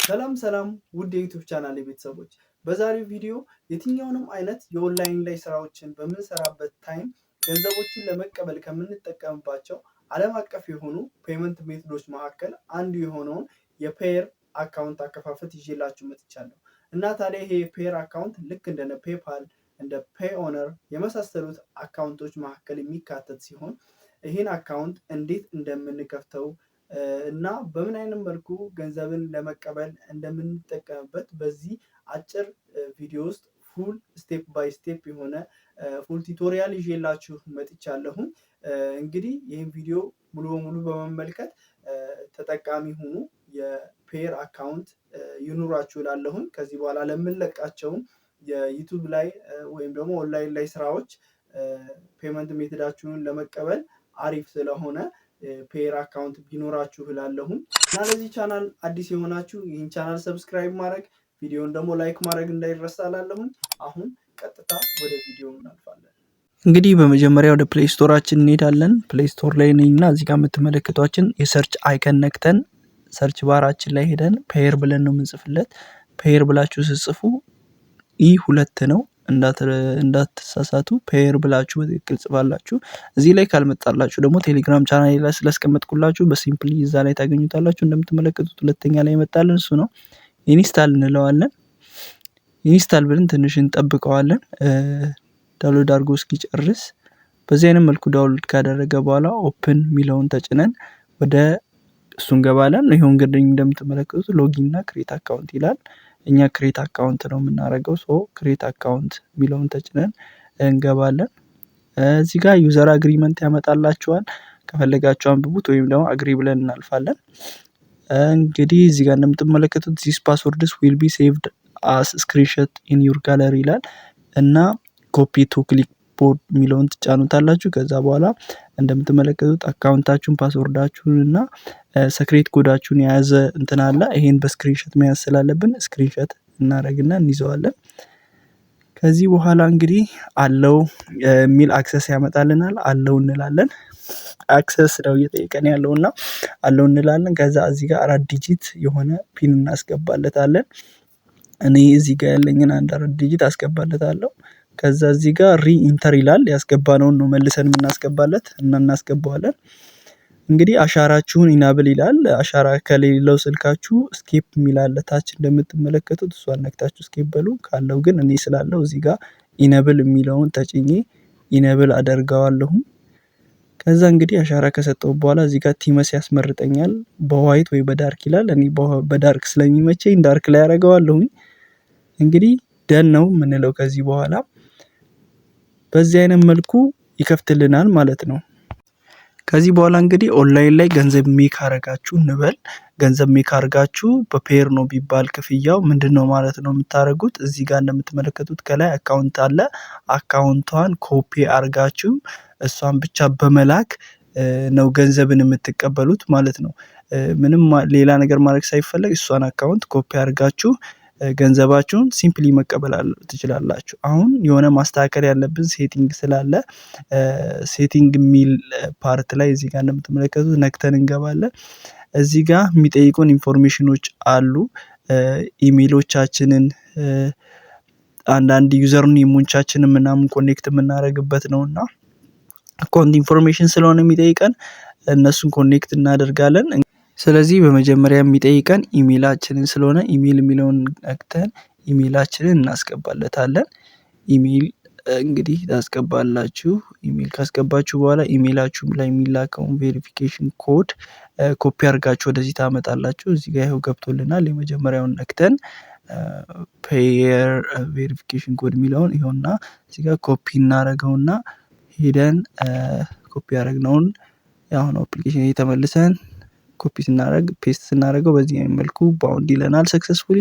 ሰላም ውድ የዩቲዩብ ቻናል ቤተሰቦች፣ በዛሬው ቪዲዮ የትኛውንም አይነት የኦንላይን ላይ ስራዎችን በምንሰራበት ታይም ገንዘቦችን ለመቀበል ከምንጠቀምባቸው ዓለም አቀፍ የሆኑ ፔመንት ሜቶዶች መካከል አንዱ የሆነውን የፔየር አካውንት አከፋፈት ይዤላችሁ መጥቻለሁ። እና ታዲያ ይሄ የፔየር አካውንት ልክ እንደ ፔፓል እንደ ፔኦነር የመሳሰሉት አካውንቶች መካከል የሚካተት ሲሆን ይህን አካውንት እንዴት እንደምንከፍተው እና በምን አይነት መልኩ ገንዘብን ለመቀበል እንደምንጠቀምበት በዚህ አጭር ቪዲዮ ውስጥ ፉል ስቴፕ ባይ ስቴፕ የሆነ ፉል ቱቶሪያል ይዤላችሁ መጥቻለሁ። እንግዲህ ይህን ቪዲዮ ሙሉ በሙሉ በመመልከት ተጠቃሚ ሁኑ። የፔየር አካውንት ይኑራችሁ እላለሁኝ። ከዚህ በኋላ ለምንለቃቸውም የዩቲዩብ ላይ ወይም ደግሞ ኦንላይን ላይ ስራዎች ፔመንት ሜትዳችሁን ለመቀበል አሪፍ ስለሆነ ፔየር አካውንት ቢኖራችሁ እላለሁኝ። እና ለዚህ ቻናል አዲስ የሆናችሁ ይህን ቻናል ሰብስክራይብ ማድረግ፣ ቪዲዮን ደግሞ ላይክ ማድረግ እንዳይረሳ እላለሁኝ። አሁን ቀጥታ ወደ ቪዲዮ እናልፋለን። እንግዲህ በመጀመሪያ ወደ ፕሌይ ስቶራችን እንሄዳለን። ፕሌይ ስቶር ላይ ነኝና እዚህ ጋር የምትመለከቷችን የሰርች አይከን ነክተን ሰርች ባራችን ላይ ሄደን ፔየር ብለን ነው የምንጽፍለት። ፔየር ብላችሁ ስጽፉ ኢ2 ነው እንዳትሳሳቱ። ፔየር ብላችሁ በትክክል ጽፋላችሁ። እዚህ ላይ ካልመጣላችሁ ደግሞ ቴሌግራም ቻናል ላይ ስላስቀመጥኩላችሁ በሲምፕሊ እዛ ላይ ታገኙታላችሁ። እንደምትመለከቱት ሁለተኛ ላይ መጣልን፣ እሱ ነው። ኢንስታል እንለዋለን። ኢንስታል ብለን ትንሽ እንጠብቀዋለን ዳውንሎድ አድርጎ እስኪጨርስ። በዚህ አይነት መልኩ ዳውንሎድ ካደረገ በኋላ ኦፕን ሚለውን ተጭነን ወደ እሱ እንገባለን። ይሄው እንግዲህ እንደምትመለከቱት ሎጊን እና ክሬት አካውንት ይላል። እኛ ክሬት አካውንት ነው የምናደርገው። ክሬት አካውንት ሚለውን ተጭነን እንገባለን። እዚህ ጋር ዩዘር አግሪመንት ያመጣላችኋል። ከፈለጋችሁ አንብቡት ወይም ደግሞ አግሪ ብለን እናልፋለን። እንግዲህ እዚህ ጋር እንደምትመለከቱት ዚስ ፓስወርድስ ዊል ቢ ሴቭድ አስ ስክሪንሾት ኢን ዩር ጋለሪ ይላል እና ኮፒ ቱ ክሊክ ቦርድ ሚለውን ትጫኑታላችሁ። ከዛ በኋላ እንደምትመለከቱት አካውንታችሁን፣ ፓስወርዳችሁን እና ሰክሬት ኮዳችሁን የያዘ እንትን አለ። ይሄን በስክሪንሾት መያዝ ስላለብን ስክሪንሾት እናደርግና እንይዘዋለን። ከዚህ በኋላ እንግዲህ አለው የሚል አክሰስ ያመጣልናል። አለው እንላለን። አክሰስ ነው እየጠየቀን ያለውና አለው እንላለን። ከዛ እዚህ ጋር 4 ዲጂት የሆነ ፒን እናስገባለታለን። እኔ እዚህ ጋር ያለኝን 4 ዲጂት አስገባለታለሁ። ከዛ እዚህ ጋር ሪኢንተር ይላል። ያስገባነውን ነው መልሰን የምናስገባለት እና እናስገባዋለን። እንግዲህ አሻራችሁን ኢናብል ይላል። አሻራ ከሌለው ስልካችሁ ስኬፕ ሚላል ታች እንደምትመለከቱት እሷን ነክታችሁ ስኬፕ በሉ። ካለው ግን እኔ ስላለው እዚህ ጋር ኢነብል የሚለውን ተጭኜ ኢነብል አደርገዋለሁ። ከዛ እንግዲህ አሻራ ከሰጠው በኋላ እዚህ ጋር ቲመስ ያስመርጠኛል። በዋይት ወይ በዳርክ ይላል። እኔ በዳርክ ስለሚመቸኝ ዳርክ ላይ አደርገዋለሁ። እንግዲህ ደን ነው የምንለው። ከዚህ በኋላ በዚህ አይነት መልኩ ይከፍትልናል ማለት ነው። ከዚህ በኋላ እንግዲህ ኦንላይን ላይ ገንዘብ ሜክ አረጋችሁ እንበል። ገንዘብ ሜክ አርጋችሁ በፔየር ነው ቢባል ክፍያው ምንድነው ማለት ነው የምታደርጉት? እዚህ ጋር እንደምትመለከቱት ከላይ አካውንት አለ። አካውንቷን ኮፒ አርጋችሁ እሷን ብቻ በመላክ ነው ገንዘብን የምትቀበሉት ማለት ነው። ምንም ሌላ ነገር ማድረግ ሳይፈለግ እሷን አካውንት ኮፒ አርጋችሁ ገንዘባችሁን ሲምፕሊ መቀበል ትችላላችሁ። አሁን የሆነ ማስተካከል ያለብን ሴቲንግ ስላለ ሴቲንግ ሚል ፓርት ላይ እዚህ ጋር እንደምትመለከቱት ነክተን እንገባለን። እዚህ ጋር የሚጠይቁን ኢንፎርሜሽኖች አሉ። ኢሜሎቻችንን፣ አንዳንድ ዩዘር ኔሞቻችንን ምናምን ኮኔክት የምናደርግበት ነውና አካውንት ኢንፎርሜሽን ስለሆነ የሚጠይቀን እነሱን ኮኔክት እናደርጋለን። ስለዚህ በመጀመሪያ የሚጠይቀን ኢሜላችንን ስለሆነ ኢሜል የሚለውን ነክተን ኢሜላችንን እናስገባለታለን። ኢሜል እንግዲህ ታስገባላችሁ። ኢሜል ካስገባችሁ በኋላ ኢሜላችሁ ላይ የሚላከውን ቬሪፊኬሽን ኮድ ኮፒ አድርጋችሁ ወደዚህ ታመጣላችሁ። እዚህ ጋር ይኸው ገብቶልናል። የመጀመሪያውን ነክተን ፔየር ቬሪፊኬሽን ኮድ የሚለውን ይኸውና እዚህ ጋር ኮፒ እናደርገውና ሄደን ኮፒ ያደረግነውን ያሁን አፕሊኬሽን እየተመልሰን ኮፒ ስናደርግ ፔስት ስናደርገው በዚህ መልኩ ባውንድ ይለናል ሰክሰስፉሊ።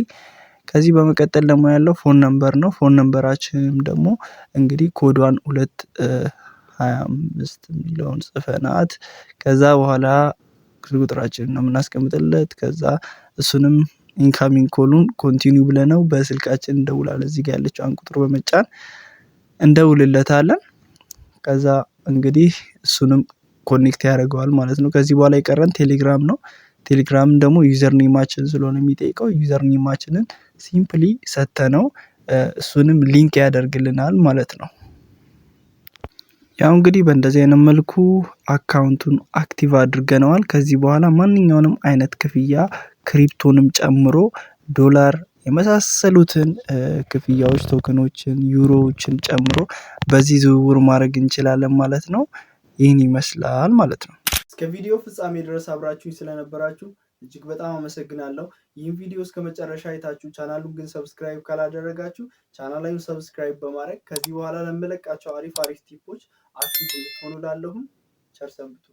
ከዚህ በመቀጠል ደግሞ ያለው ፎን ነምበር ነው። ፎን ነምበራችንም ደግሞ እንግዲህ ኮዷን 225 ሚሊዮን ጽፈናት ከዛ በኋላ ቁጥራችንን ነው የምናስቀምጥለት። ከዛ እሱንም ኢንካሚንግ ኮሉን ኮንቲኒው ብለነው በስልካችን እንደውላለን። እዚህ ጋር ያለችውን ቁጥር በመጫን እንደውልለታለን። ከዛ እንግዲህ እሱንም ኮኔክት ያደርገዋል ማለት ነው። ከዚህ በኋላ የቀረን ቴሌግራም ነው። ቴሌግራም ደግሞ ዩዘር ኔማችን ስለሆነ የሚጠይቀው ዩዘር ኔማችንን ሲምፕሊ ሰተነው እሱንም ሊንክ ያደርግልናል ማለት ነው። ያው እንግዲህ በእንደዚህ አይነት መልኩ አካውንቱን አክቲቭ አድርገነዋል። ከዚህ በኋላ ማንኛውንም አይነት ክፍያ ክሪፕቶንም ጨምሮ ዶላር የመሳሰሉትን ክፍያዎች ቶክኖችን ዩሮዎችን ጨምሮ በዚህ ዝውውር ማድረግ እንችላለን ማለት ነው። ይህን ይመስላል ማለት ነው። እስከ ቪዲዮ ፍጻሜ ድረስ አብራችሁኝ ስለነበራችሁ እጅግ በጣም አመሰግናለሁ። ይህን ቪዲዮ እስከ መጨረሻ አይታችሁ ቻናሉን ግን ሰብስክራይብ ካላደረጋችሁ ቻናሉን ሰብስክራይብ በማድረግ ከዚህ በኋላ ለምለቃቸው አሪፍ ቲፖች አክቲቭ እንድትሆኑ ላለሁም ቸር ሰንብቱ።